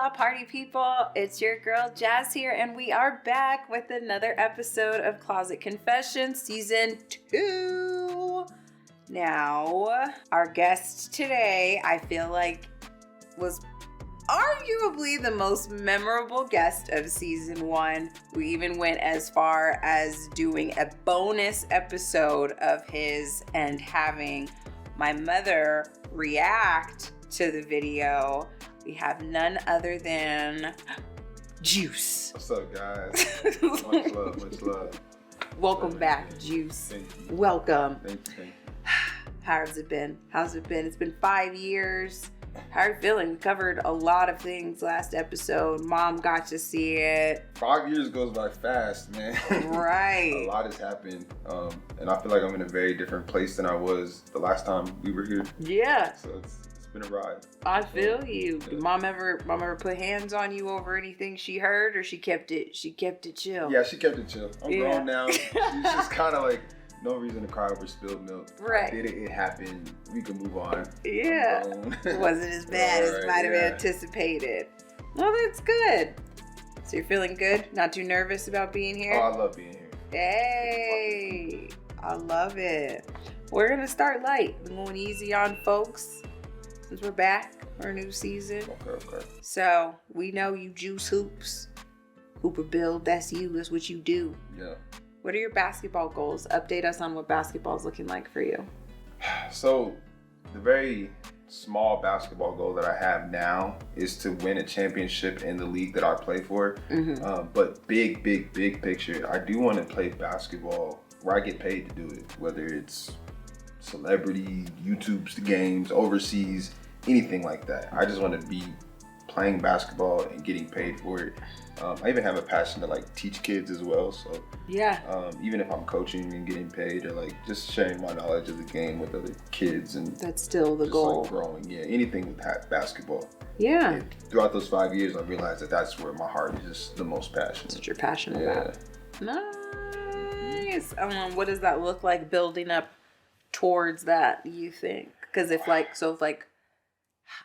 Hola, party people. It's your girl Jazz here, and we are back with another episode of Closet Confessions Season 2. Now, our guest today, I feel like, was arguably the most memorable guest of Season 1. We even went as far as doing a bonus episode of his and having my mother react to the video. We have none other than Juice. What's up, guys? Much love, much love. Welcome back, Juice. Thank you. Welcome. Thank you. How's it been? It's been 5 years. How are you feeling? We covered a lot of things last episode. Mom got to see it. 5 years goes by fast, man. Right. A lot has happened. And I feel like I'm in a very different place than I was the last time we were here. Yeah. So it's been a ride. I feel you. Yeah. Did mom ever put hands on you over anything she heard, or she kept it chill? Yeah, she kept it chill. I'm Yeah. grown now. She's just kind of like, no reason to cry over spilled milk. Right. I did it happened. We can move on. Yeah. It wasn't as bad as Right, might have yeah. anticipated. Well, that's good. So you're feeling good? Not too nervous about being here? Oh, I love being here. Hey, I love it. We're going to start light. We're going easy on folks since we're back for a new season. Okay. So we know you juice hoops. Hooper build, that's you. That's what you do. Yeah. What are your basketball goals? Update us on what basketball is looking like for you. So the very small basketball goal that I have now is to win a championship in the league that I play for. Mm-hmm. But big picture, I do want to play basketball where I get paid to do it, whether it's celebrity, YouTube's games, overseas, anything like that. I just want to be playing basketball and getting paid for it. I even have a passion to like teach kids as well. So Yeah. even if I'm coaching and getting paid, or like just sharing my knowledge of the game with other kids, and That's still the just goal. like growing, anything with basketball. Yeah. And throughout those 5 years, I realized that that's where my heart is just the most That's passionate. what you're passionate Yeah. about. Nice. What does that look like building up towards that, you think? Because if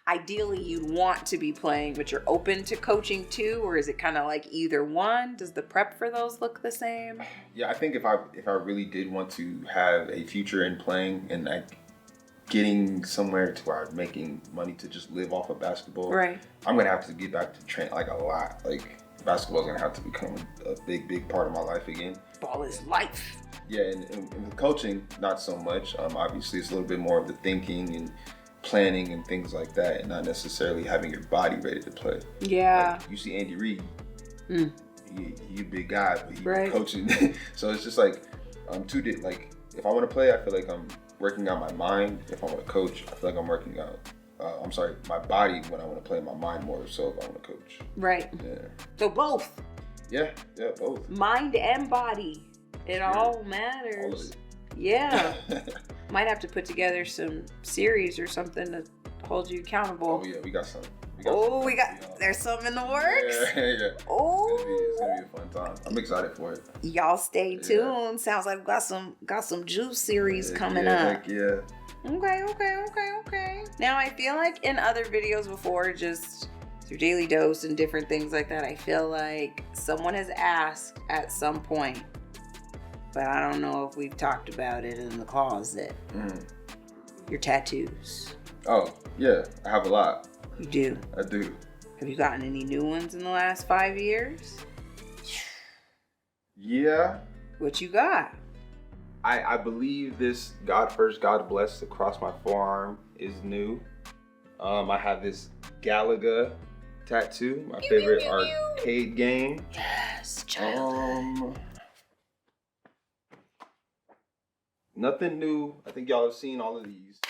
ideally you'd want to be playing, but you're open to coaching too, or is it kind of like either one? Does the prep for those look the same? Yeah, I think if I really did want to have a future in playing and like getting somewhere to where I'm making money to just live off of basketball, Right. I'm gonna have to get back to train like a lot. Like basketball's gonna have to become a big part of my life again. Ball is life. Yeah, and with coaching, not so much. Obviously, it's a little bit more of the thinking and planning and things like that, and not necessarily having your body ready to play. Yeah. Like, you see Andy Reid, Mm. he a big guy, but he's Right. coaching. So it's just like, like if I want to play, I feel like I'm working out my mind. If I want to coach, I feel like I'm working out. My body when I want to play, my mind more so if I want to coach. Right. Yeah. So both, Yeah, both. mind and body, it all All of matters. it. Yeah. Might have to put together some series or something to hold you accountable. Oh yeah, we got some. There's some in the works. Yeah. Oh, It's gonna be a fun time. I'm excited for it. y'all stay Yeah. tuned. Sounds like we got some juice series coming Heck up. yeah. Okay. Now I feel like in other videos before, just through Daily Dose and different things like that, I feel like someone has asked at some point, but I don't know if we've talked about it in the closet. Your tattoos. Oh yeah, I have a lot. You do. I do. Have you gotten any new ones in the last 5 years? Yeah. What you got? I believe this God First, God Blessed across my forearm is new. I have this Galaga tattoo, my favorite arcade game. Yes, child. Nothing new. I think y'all have seen all of these.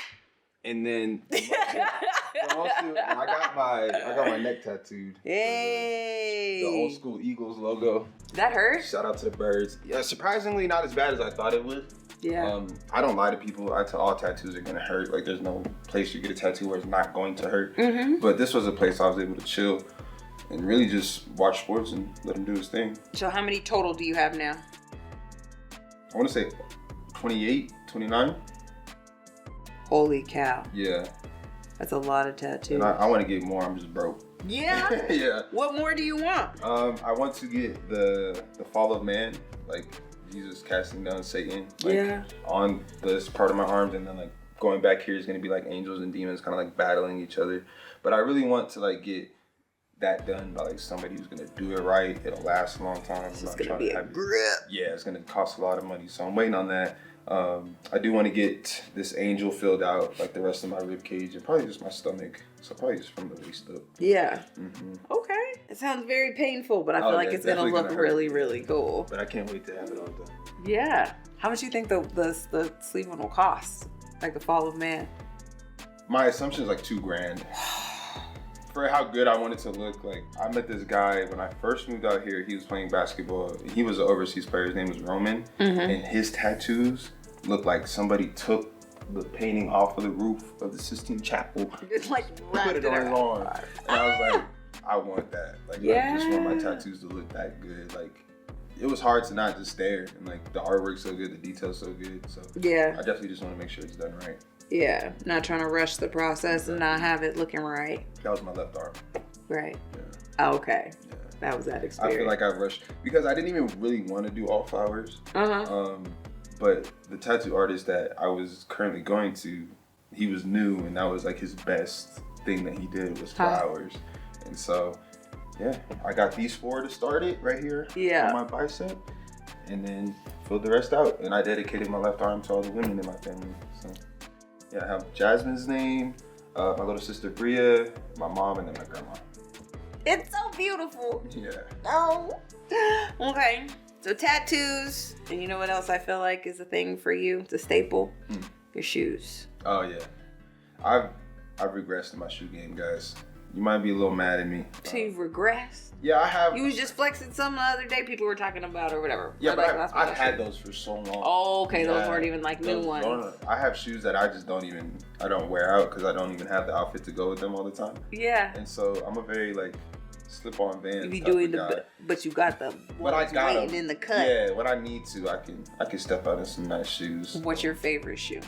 And then I got my neck tattooed. Hey. The old school Eagles logo. That hurt? Shout out to the birds. Yeah, surprisingly not as bad as I thought it would. Yeah. I don't lie to people. I tell all tattoos are gonna hurt. Like there's no place you get a tattoo where it's not going to hurt. Mm-hmm. But this was a place I was able to chill and really just watch sports and let him do his thing. So how many total do you have now? I want to say 28, 29. Holy cow. Yeah. That's a lot of tattoos. And I want to get more. I'm just broke. Yeah? Yeah. What more do you want? I want to get the fall of man, like Jesus casting down Satan, like on this part of my arms, and then like going back here is gonna be like angels and demons kind of like battling each other. But I really want to like get that done by like somebody who's gonna do it right. It'll last a long time. It's gonna be a grip. Yeah, it's gonna cost a lot of money, so I'm waiting on that. I do want to get this angel filled out, like the rest of my rib cage, and probably just my stomach. So probably just from the waist up. Yeah. Okay. It sounds very painful, but I feel like it's gonna look really, really cool. But I can't wait to have it all done. Yeah. How much do you think the sleeve one will cost? Like the fall of man? My assumption is like $2,000. For how good I want it to look, like I met this guy when I first moved out here. He was playing basketball. He was an overseas player. His name was Roman, and his tattoos looked like somebody took the painting off of the roof of the Sistine Chapel, like put it on his arm, and I was like, I want that. Like, I just want my tattoos to look that good. Like, it was hard to not just stare, and like the artwork's so good, the detail's so good. So I definitely just want to make sure it's done right. Yeah, not trying to rush the process and not have it looking right. That was my left arm. Right. Yeah. Oh, okay. Yeah. That was that experience. I feel like I rushed because I didn't even really want to do all flowers. But the tattoo artist that I was currently going to, he was new, and that was like his best thing that he did was flowers. And so, yeah, I got these 4 to start it right here on my bicep, and then filled the rest out. And I dedicated my left arm to all the women in my family. So. Yeah, I have Jasmine's name, my little sister Bria, my mom, and then my grandma. It's so beautiful. Yeah. Oh. Okay. So tattoos, and you know what else I feel like is a thing for you? It's a staple. Your shoes. Oh yeah. I've regressed in my shoe game, guys. You might be a little mad at me. So you've regressed? Yeah, I have. You was just flexing some the other day people were talking about or whatever. Yeah, but I've had those for so long. Oh, okay. Those weren't even like new ones. I have shoes that I just I don't wear out because I don't even have the outfit to go with them all the time. Yeah. And so I'm a very like slip-on Vans. You be doing but you got the. But I got them in the cut. Yeah, when I need to, I can step out in some nice shoes. What's your favorite shoe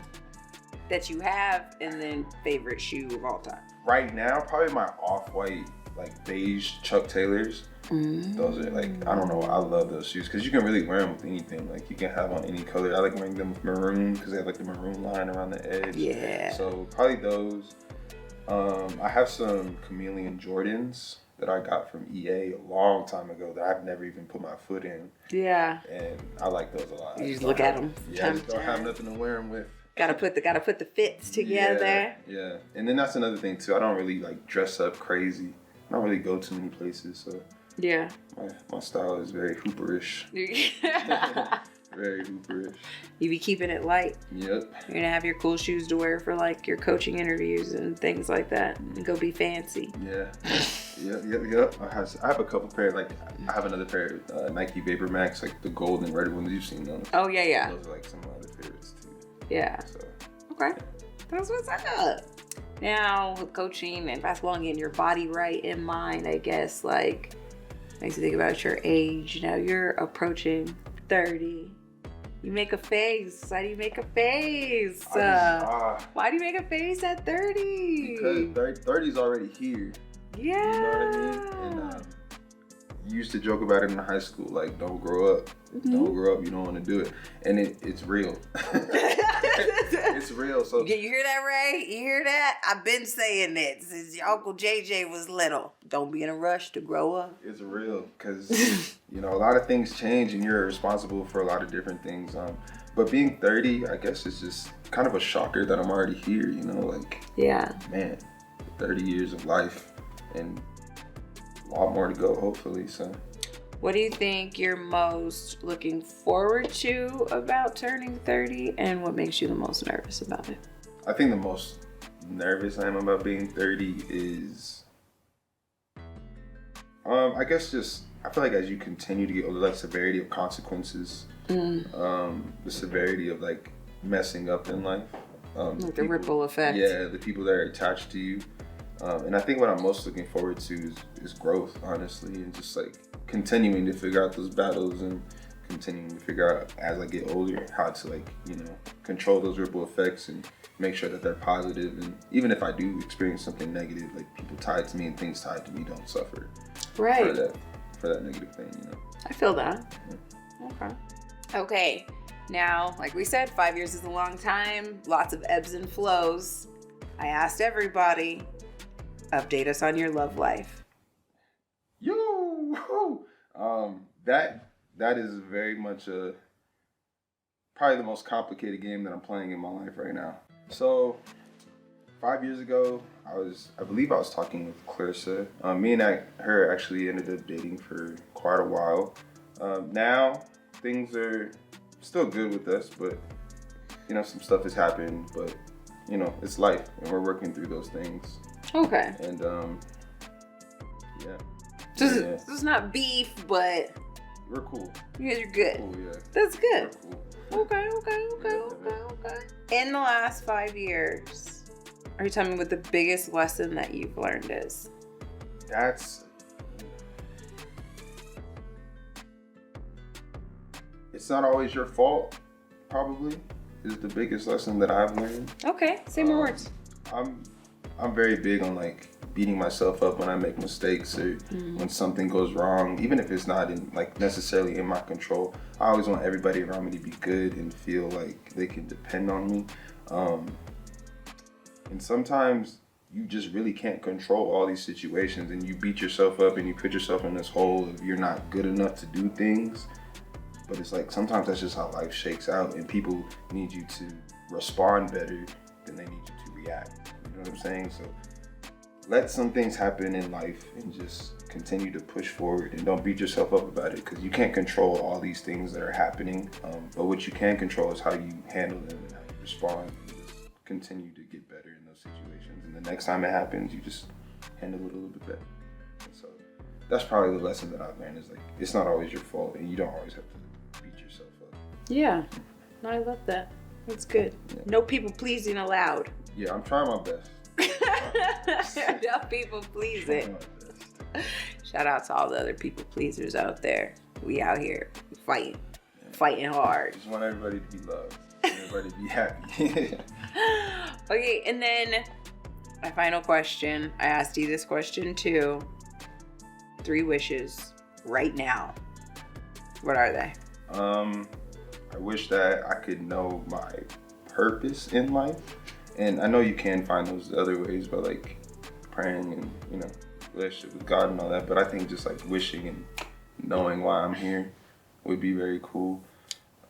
that you have, and then favorite shoe of all time? Right now, probably my off-white, like beige Chuck Taylors. Those are like, I don't know, I love those shoes because you can really wear them with anything. Like you can have on any color. I like wearing them with maroon because they have like the maroon line around the edge. Yeah. So probably those. I have some Chameleon Jordans that I got from EA a long time ago that I've never even put my foot in. Yeah. And I like those a lot. You just look at them. Yeah, I just don't have nothing to wear them with. Gotta put the fits together. Yeah. And then that's another thing too. I don't really like dress up crazy. I don't really go too many places, so yeah. My style is very hooperish. Very hooperish. You be keeping it light. Yep. You're gonna have your cool shoes to wear for like your coaching interviews and things like that, and go be fancy. Yeah. Yep. I have a couple pair. Like I have another pair of Nike Vapor Max, like the gold and red ones. You've seen those. Oh yeah. Those are like some of my other favorites too. Yeah. So. Okay. That's what's up. Now with coaching and basketball and getting your body right in mind, I guess like makes you think about your age. Now you're approaching 30. You make a face. Why do you make a face? Why do you make a face at 30? Because 30 is already here. Yeah. You know what I mean? And you used to joke about it in high school, like, don't grow up. Don't grow up, you don't want to do it. And it's real. It's real. So you hear that, Ray? You hear that? I've been saying that since your Uncle JJ was little. Don't be in a rush to grow up. It's real because, a lot of things change and you're responsible for a lot of different things. But being 30, I guess it's just kind of a shocker that I'm already here, Yeah. Man, 30 years of life and a lot more to go, hopefully, so. What do you think you're most looking forward to about turning 30, and what makes you the most nervous about it? I think the most nervous I am about being 30 is, I guess I feel like as you continue to get older, like severity of consequences, the severity of like messing up in life. Like the ripple effect. Yeah, the people that are attached to you. And I think what I'm most looking forward to is growth, honestly, and just like continuing to figure out those battles and continuing to figure out as I get older how to like, control those ripple effects and make sure that they're positive. And even if I do experience something negative, like people tied to me and things tied to me don't suffer Right. for that negative thing, I feel that. Yeah. Okay. Now, like we said, 5 years is a long time. Lots of ebbs and flows. I asked everybody, update us on your love life. That is very much probably the most complicated game that I'm playing in my life right now. So 5 years ago, I believe I was talking with Clarissa. Me and her actually ended up dating for quite a while. Now things are still good with us, but some stuff has happened, but it's life and we're working through those things. Okay. And This is not beef, but we're cool. You guys are good. Cool, yeah. That's good. We're cool. Okay. In the last 5 years, are you telling me what the biggest lesson that you've learned is? It's not always your fault, probably, is the biggest lesson that I've learned. Okay, say more words. I'm very big on like beating myself up when I make mistakes or when something goes wrong, even if it's not necessarily in my control. I always want everybody around me to be good and feel like they can depend on me. And sometimes you just really can't control all these situations, and you beat yourself up and you put yourself in this hole of you're not good enough to do things. But it's like sometimes that's just how life shakes out, and people need you to respond better than they need you to react. You know what I'm saying? So let some things happen in life and just continue to push forward, and don't beat yourself up about it, because you can't control all these things that are happening. But what you can control is how you handle them and how you respond, and just continue to get better in those situations. And the next time it happens, you just handle it a little bit better. And so that's probably the lesson that I've learned, is like it's not always your fault, and you don't always have to beat yourself up. Yeah, I love that. That's good. Yeah. No people pleasing allowed. Yeah, I'm trying my best. No people pleasing. Shout out to all the other people pleasers out there. We out here fighting hard. Just want everybody to be loved. Everybody to be happy. Okay, and then my final question. I asked you this question too. 3 wishes right now. What are they? I wish that I could know my purpose in life. And I know you can find those other ways by like praying and, relationship with God and all that. But I think just like wishing and knowing why I'm here would be very cool.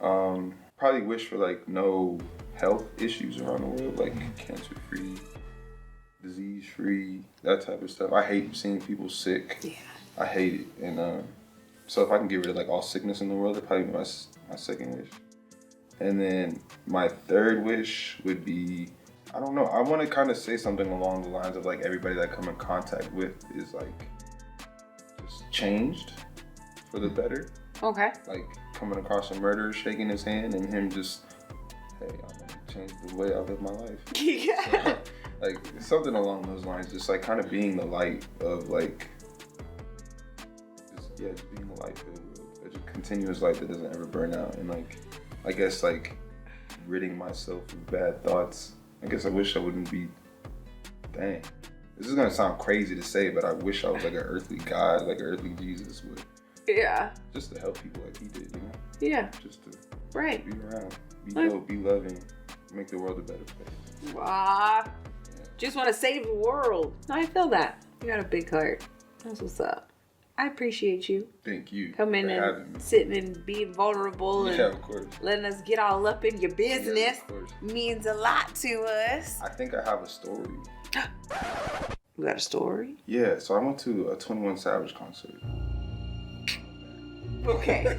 Probably wish for like no health issues around the world, like cancer free, disease free, that type of stuff. I hate seeing people sick. Yeah. I hate it. And so if I can get rid of like all sickness in the world, that'd probably be my second wish. And then my third wish would be, I don't know, I want to kind of say something along the lines of like everybody that I come in contact with is like just changed for the better. Okay. Like coming across a murderer, shaking his hand, and him just, hey, I'm gonna change the way I live my life. Yeah. So, like something along those lines, just like kind of being the light of like, just being the light of a continuous light that doesn't ever burn out, and like, I guess like ridding myself of bad thoughts. I guess I wish I wouldn't be, dang. This is gonna sound crazy to say, but I wish I was like an earthly God, like an earthly Jesus would. Yeah. Just to help people like he did, Yeah. Just to be around, be dope, be loving, make the world a better place. Wow. Yeah. Just want to save the world. I feel that. You got a big heart. That's what's up. I appreciate you. Thank you. Coming and sitting and being vulnerable and of course. Letting us get all up in your business means a lot to us. I think I have a story. You got a story? Yeah, so I went to a 21 Savage concert. Okay.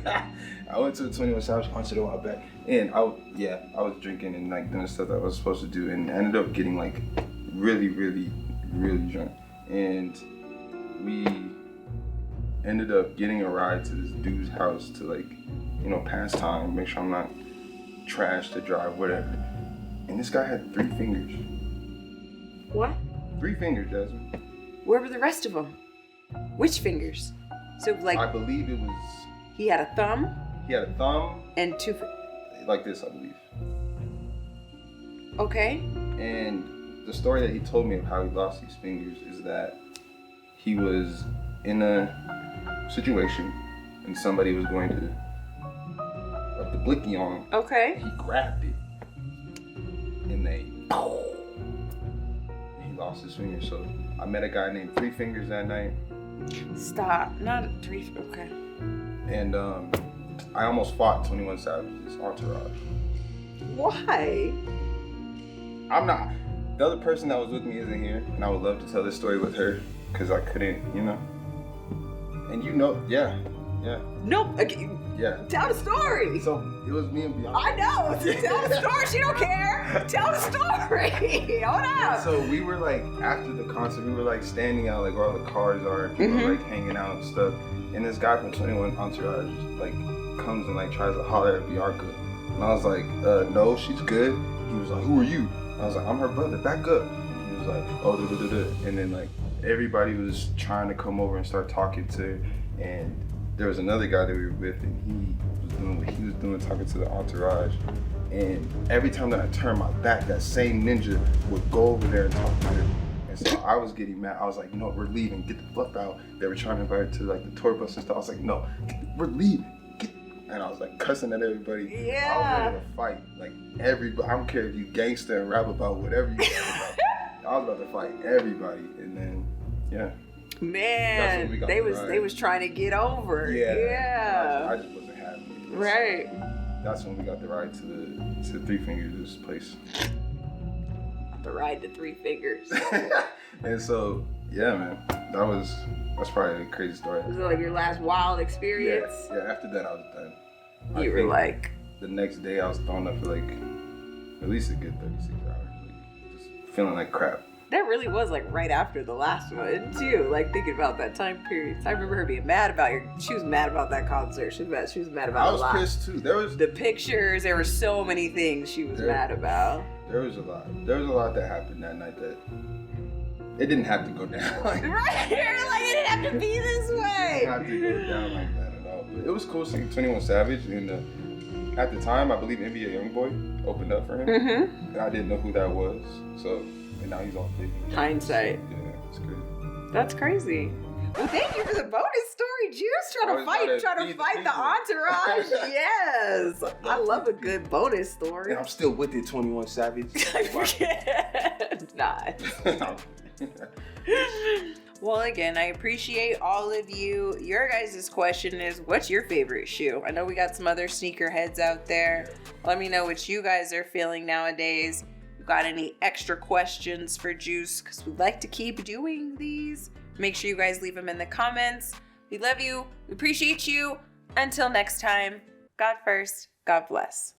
I went to a 21 Savage concert a while back, and I was drinking and like doing stuff that I was supposed to do, and ended up getting like really, really, really drunk, and we ended up getting a ride to this dude's house to like, pass time, make sure I'm not trash to drive, whatever. And this guy had 3 fingers. What? 3 fingers, Jasmine. Where were the rest of them? Which fingers? So like, I believe it was. He had a thumb. He had a thumb. And two. Like this, I believe. Okay. And the story that he told me of how he lost these fingers is that he was in a situation and somebody was going to rub the blicky on him. Okay. He grabbed it and he lost his finger. So I met a guy named Three Fingers that night. Stop. Not three. Okay. And I almost fought 21 Savage's entourage. Why? I'm not. The other person that was with me isn't here, and I would love to tell this story with her because I couldn't, And yeah. Nope. Okay. Yeah. Tell the story. So it was me and Bianca. I know. Tell the story. She don't care. Tell the story. Hold up. So we were like, after the concert, we were like standing out like where all the cars are, and people were like hanging out and stuff. And this guy from 21 Entourage like comes and like tries to holler at Bianca. And I was like, no, she's good. He was like, who are you? I was like, I'm her brother, back up. And he was like, oh, da. And then like everybody was trying to come over and start talking to her. And there was another guy that we were with, and he was doing what he was doing, talking to the entourage. And every time that I turned my back, that same ninja would go over there and talk to her. And so I was getting mad. I was like, no, we're leaving. Get the fuck out. They were trying to invite her to like the tour bus and stuff. I was like, no, we're leaving. And I was like cussing at everybody. Yeah. I was ready to fight. Like everybody. I don't care if you gangster and rap about whatever you rap about. I was about to fight everybody. And then, yeah. Man, they was trying to get over. Yeah. I just wasn't happy. Right. That's when we got the ride to Three Fingers' place. The ride to Three Fingers. And so, yeah, man, that's probably a crazy story. Was it like your last wild experience? Yeah. After that, I was done. You were like, the next day I was thrown up for like at least a good 36 hours, like, just feeling like crap. That really was like right after the last one too. Like thinking about that time period. I remember her being mad about she was mad about that concert. She was mad about a lot. I was pissed too. There was the pictures. There were so many things she was mad about. There was a lot. There was a lot that happened that night that it didn't have to go down. Right? You're like, it didn't have to be this way. It didn't have to go down like that at all. But it was cool seeing 21 Savage, and at the time, I believe NBA Youngboy opened up for him, and I didn't know who that was. So, and now he's all big. Hindsight. Yeah, it's crazy. That's crazy. Well, thank you for the bonus story, Juice. Trying to fight the entourage. Yes, I love a good bonus story. And I'm still with it, 21 Savage. Not. Well, again, I appreciate all of you. Your guys' question is, what's your favorite shoe? I know we got some other sneakerheads out there. Let me know what you guys are feeling nowadays. If you got any extra questions for Juice, because we'd like to keep doing these. Make sure you guys leave them in the comments. We love you. We appreciate you. Until next time, God first, God bless.